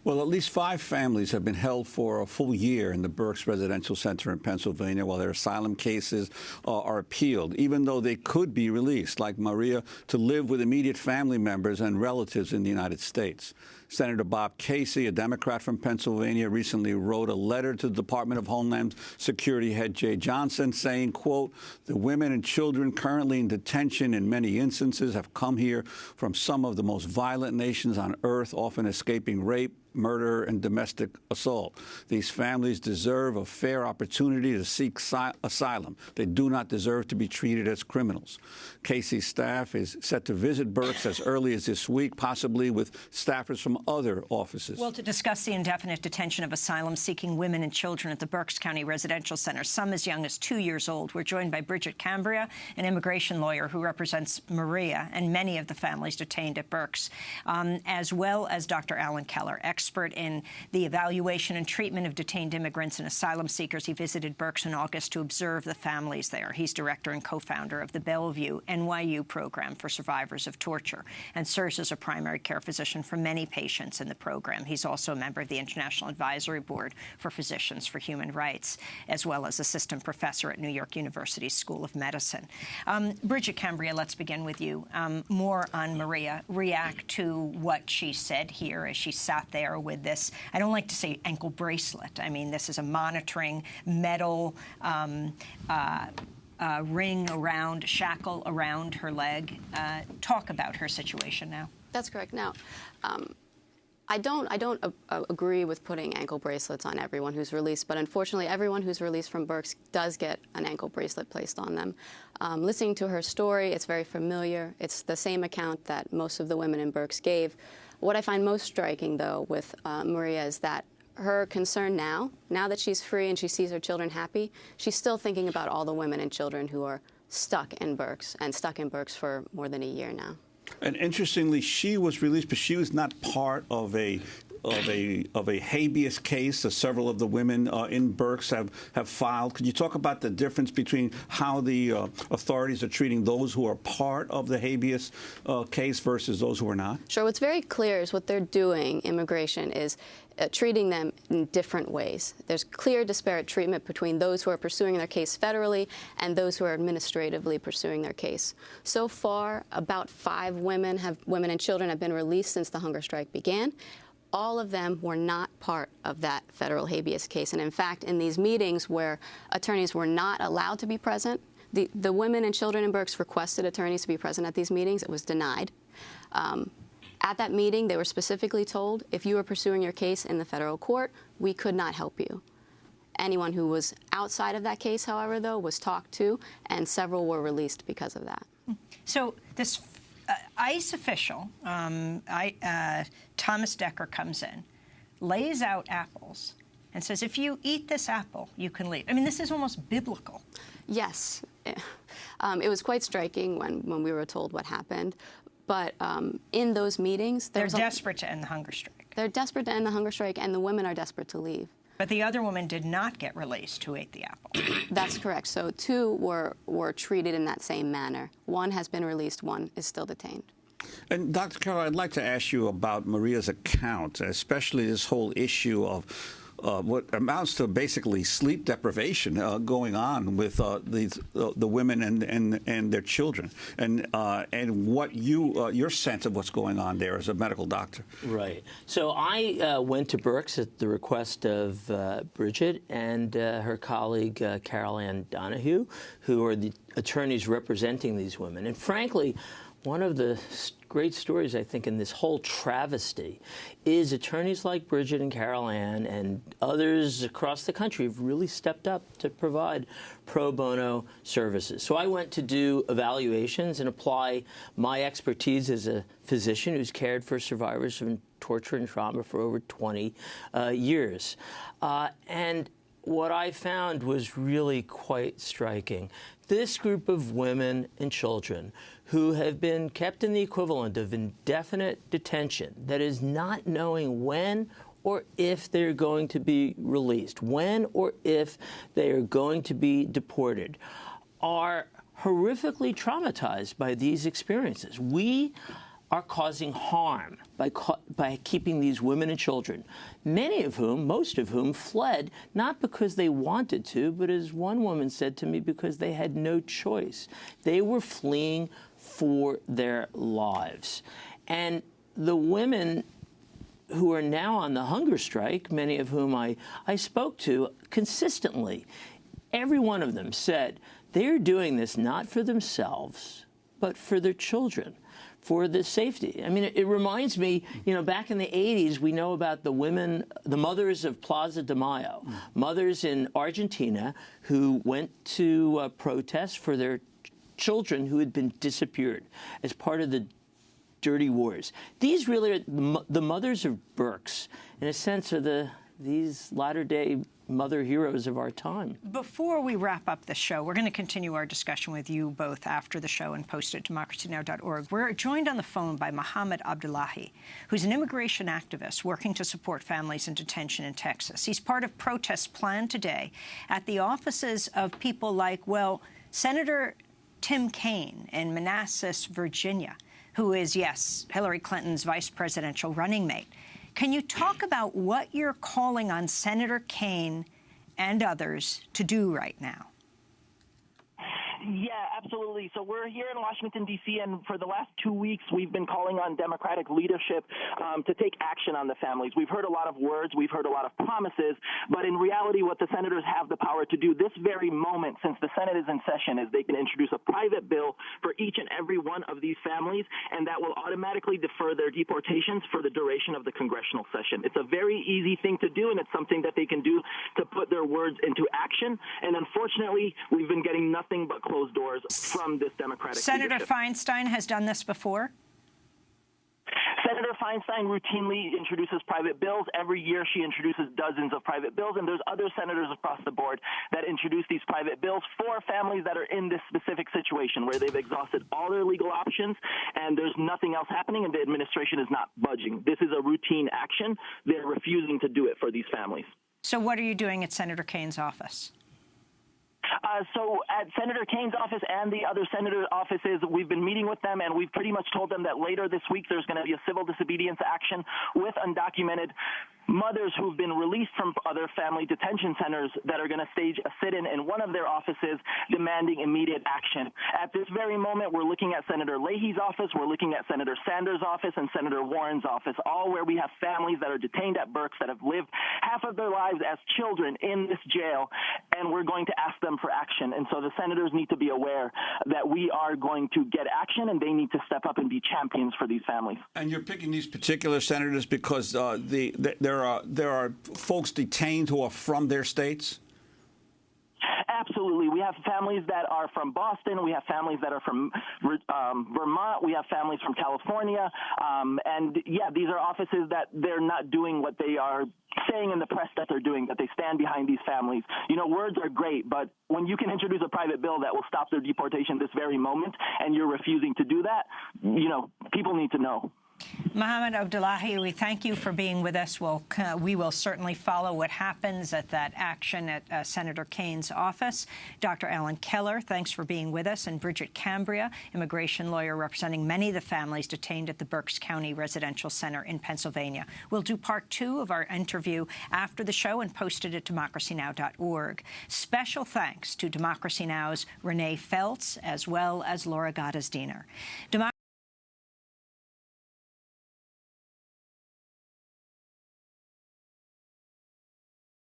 Well, at least 5 families have been held for a full year in the Berks Residential Center in Pennsylvania while their asylum cases are appealed, even though they could be released, like Maria, to live with immediate family members and relatives in the United States. Senator Bob Casey, a Democrat from Pennsylvania, recently wrote a letter to the Department of Homeland Security head Jay Johnson saying, quote, "The women and children currently in detention in many instances have come here from some of the most violent nations on earth, often escaping rape, murder, and domestic assault. These families deserve a fair opportunity to seek asylum. They do not deserve to be treated as criminals." Casey's staff is set to visit Berks as early as this week, possibly with staffers from other offices. Well, to discuss the indefinite detention of asylum-seeking women and children at the Berks County Residential Center, some as young as 2 years old, we're joined by Bridget Cambria, an immigration lawyer who represents Maria and many of the families detained at Berks, as well as Dr. Alan Keller, expert in the evaluation and treatment of detained immigrants and asylum seekers. He visited Berks in August to observe the families there. He's director and co-founder of the Bellevue NYU program for survivors of torture and serves as a primary care physician for many patients in the program. He's also a member of the International Advisory Board for Physicians for Human Rights, as well as assistant professor at New York University School of Medicine. Bridget Cambria, let's begin with you. More on Maria. React to what she said here as she sat there with this, I don't like to say ankle bracelet. I mean, this is a monitoring metal ring around, shackle around her leg. Talk about her situation now. That's correct. Now, I don't agree with putting ankle bracelets on everyone who's released, but unfortunately, everyone who's released from Berks does get an ankle bracelet placed on them. Listening to her story, it's very familiar. It's the same account that most of the women in Berks gave. What I find most striking, though, with Maria is that her concern now that she's free and she sees her children happy, she's still thinking about all the women and children who are stuck in Berks for more than a year now. And interestingly, she was released, but she was not part of a habeas case that several of the women in Berks have filed. Could you talk about the difference between how the authorities are treating those who are part of the habeas case versus those who are not? Sure. What's very clear is what they're doing, immigration, is treating them in different ways. There's clear disparate treatment between those who are pursuing their case federally and those who are administratively pursuing their case. So far, about 5 women and children have been released since the hunger strike began. All of them were not part of that federal habeas case. And in fact, in these meetings where attorneys were not allowed to be present, the women and children in Berks requested attorneys to be present at these meetings. It was denied. At that meeting, they were specifically told, if you were pursuing your case in the federal court, we could not help you. Anyone who was outside of that case, however, though, was talked to, and several were released because of that. So this ICE official, Thomas Decker, comes in, lays out apples, and says, if you eat this apple, you can leave. I mean, this is almost biblical. Yes. It was quite striking when we were told what happened. But in those meetings, they're desperate to end the hunger strike. They're desperate to end the hunger strike, and the women are desperate to leave. But the other woman did not get released who ate the apple. That's correct. So 2 were treated in that same manner. 1 has been released, 1 is still detained. And Dr. Carroll, I'd like to ask you about Maria's account, especially this whole issue of what amounts to basically sleep deprivation going on with the women and their children, and what your sense of what's going on there as a medical doctor. Right. So I went to Berks at the request of Bridget and her colleague Carol Ann Donahue, who are the attorneys representing these women. And frankly, one of the great stories, I think, in this whole travesty is attorneys like Bridget and Carol Ann and others across the country have really stepped up to provide pro bono services. So I went to do evaluations and apply my expertise as a physician who's cared for survivors of torture and trauma for over 20 years. And what I found was really quite striking. This group of women and children who have been kept in the equivalent of indefinite detention, that is, not knowing when or if they're going to be released, when or if they are going to be deported, are horrifically traumatized by these experiences. We are causing harm by keeping these women and children, many of whom, most of whom, fled not because they wanted to, but as one woman said to me, because they had no choice. They were fleeing for their lives. And the women who are now on the hunger strike, many of whom I spoke to consistently, every one of them said they're doing this not for themselves, but for their children, for the safety. I mean, it reminds me, you know, back in the 80s, we know about the women, the mothers of Plaza de Mayo, mothers in Argentina who went to protest for their children who had been disappeared as part of the dirty wars. These really are the mothers of Berks, in a sense, are these latter-day mother heroes of our time. Before we wrap up the show, we're going to continue our discussion with you both after the show and post at democracynow.org. We're joined on the phone by Mohammed Abdullahi, who's an immigration activist working to support families in detention in Texas. He's part of protests planned today at the offices of people like, well, Senator Tim Kaine in Manassas, Virginia, who is, yes, Hillary Clinton's vice presidential running mate. Can you talk about what you're calling on Senator Kaine and others to do right now? Yeah, absolutely. So we're here in Washington, D.C., and for the last 2 weeks, we've been calling on Democratic leadership to take action on the families. We've heard a lot of words. We've heard a lot of promises. But in reality, what the senators have the power to do this very moment, since the Senate is in session, is they can introduce a private bill for each and every one of these families, and that will automatically defer their deportations for the duration of the congressional session. It's a very easy thing to do, and it's something that they can do to put their words into action. And unfortunately, we've been getting nothing but closed doors from this Democratic Senator leadership. Feinstein has done this before? Senator Feinstein routinely introduces private bills. Every year she introduces dozens of private bills, and there's other senators across the board that introduce these private bills for families that are in this specific situation where they've exhausted all their legal options and there's nothing else happening and the administration is not budging. This is a routine action. They're refusing to do it for these families. So what are you doing at Senator Kaine's office? So at Senator Kaine's office and the other senator offices, we've been meeting with them, and we've pretty much told them that later this week there's going to be a civil disobedience action with undocumented mothers who've been released from other family detention centers that are going to stage a sit-in in one of their offices demanding immediate action. At this very moment, we're looking at Senator Leahy's office, we're looking at Senator Sanders' office, and Senator Warren's office, all where we have families that are detained at Berks that have lived half of their lives as children in this jail, and we're going to ask them for action. And so the senators need to be aware that we are going to get action, and they need to step up and be champions for these families. And you're picking these particular senators because there are folks detained who are from their states? Absolutely. We have families that are from Boston. We have families that are from Vermont. We have families from California. And, yeah, these are offices that they're not doing what they are saying in the press that they're doing, that they stand behind these families. You know, words are great, but when you can introduce a private bill that will stop their deportation this very moment and you're refusing to do that, you know, people need to know. Mohammed Abdullahi, we thank you for being with us. We will certainly follow what happens at that action at Senator Kaine's office. Dr. Alan Keller, thanks for being with us. And Bridget Cambria, immigration lawyer representing many of the families detained at the Berks County Residential Center in Pennsylvania. We'll do part 2 of our interview after the show and post it at democracynow.org. Special thanks to Democracy Now!'s Renee Feltz as well as Laura Gottesdiener.